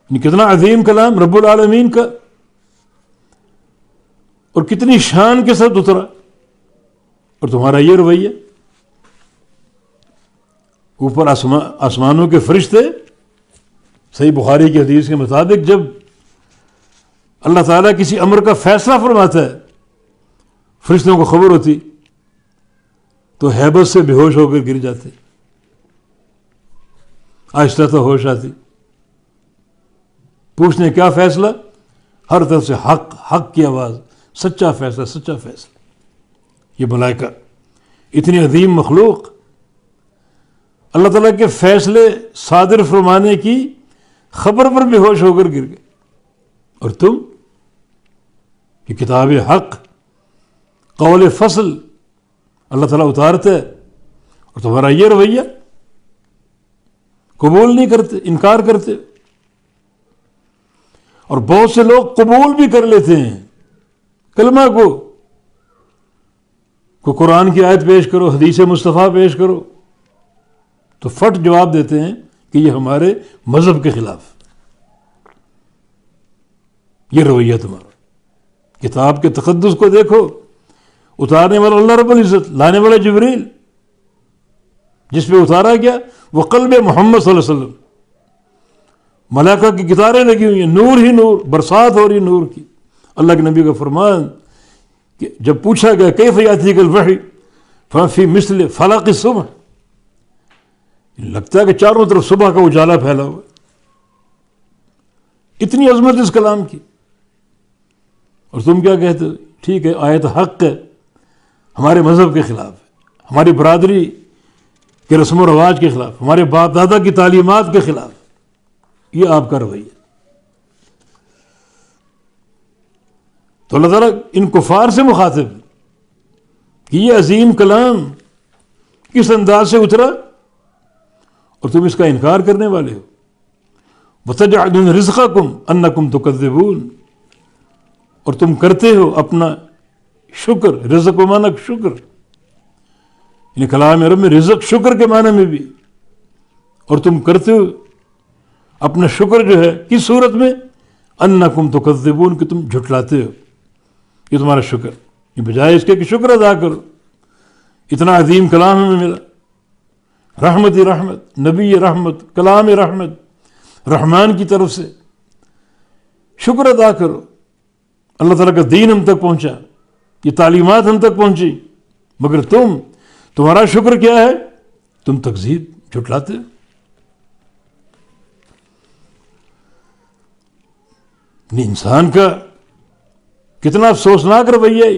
کتنا عظیم کلام رب العالمین کا، اور کتنی شان کے ساتھ اترا، اور تمہارا یہ رویہ. اوپر آسمانوں کے فرشتے، صحیح بخاری کی حدیث کے مطابق جب اللہ تعالیٰ کسی امر کا فیصلہ فرماتا ہے، فرشتوں کو خبر ہوتی تو ہیبت سے بے ہوش ہو کر گر جاتے، آہستہ تو ہوش آتی، پوچھنے کیا فیصلہ، ہر طرف سے حق، حق کی آواز، سچا فیصلہ، سچا فیصلہ. یہ ملائکہ اتنی عظیم مخلوق اللہ تعالیٰ کے فیصلے صادر فرمانے کی خبر پر بے ہوش ہو کر گر گئے، اور تم کہ کتاب حق، قول فصل اللہ تعالیٰ اتارتا ہے، اور تمہارا یہ رویہ، قبول نہیں کرتے، انکار کرتے. اور بہت سے لوگ قبول بھی کر لیتے ہیں کلمہ کو قرآن کی آیت پیش کرو، حدیث مصطفیٰ پیش کرو تو فٹ جواب دیتے ہیں کہ یہ ہمارے مذہب کے خلاف. یہ رویہ تمہارا. کتاب کے تقدس کو دیکھو، اتارنے والا اللہ رب العزت، لانے والا جبریل، جس پہ اتارا گیا وہ قلب محمد صلی اللہ علیہ وسلم. ملائکہ کی کتاریں لگی ہوئی ہیں، نور ہی نور، برسات ہو رہی نور کی. اللہ کے نبی کا فرمان کہ جب پوچھا گیا کیف یاتیک الوحی ففی مثل فلق الصبح، لگتا ہے کہ چاروں طرف صبح کا اجالا پھیلا ہوا. اتنی عظمت اس کلام کی، اور تم کیا کہتے ہو؟ ٹھیک ہے، آیت حق ہے، ہمارے مذہب کے خلاف ہے، ہماری برادری کے رسم و رواج کے خلاف، ہمارے باپ دادا کی تعلیمات کے خلاف. یہ آپ کا رویہ. تو اللہ تعالیٰ ان کفار سے مخاطب کہ یہ عظیم کلام کس انداز سے اترا اور تم اس کا انکار کرنے والے ہو. وَتَجْعَلُونَ رِزْقَكُمْ أَنَّكُمْ تُكَذِّبُونَ، اور تم کرتے ہو اپنا شکر، رزق و معنی شکر، یعنی کلام عرب میں رزق شکر کے معنی میں بھی، اور تم کرتے ہو اپنا شکر جو ہے کس صورت میں، انکم تکذبون، کہ تم جھٹلاتے ہو. یہ تمہارا شکر، یہ بجائے اس کے کہ شکر ادا کرو، اتنا عظیم کلام ہمیں ملا، رحمت رحمت، نبی رحمت، کلام رحمت، رحمان کی طرف سے. شکر ادا کرو، اللہ تعالیٰ کا دین ہم تک پہنچا، یہ تعلیمات ہم تک پہنچی، مگر تمہارا شکر کیا ہے؟ تم تکذیب، جھٹلاتے ہو. انسان کا کتنا افسوسناک رویہ ہے.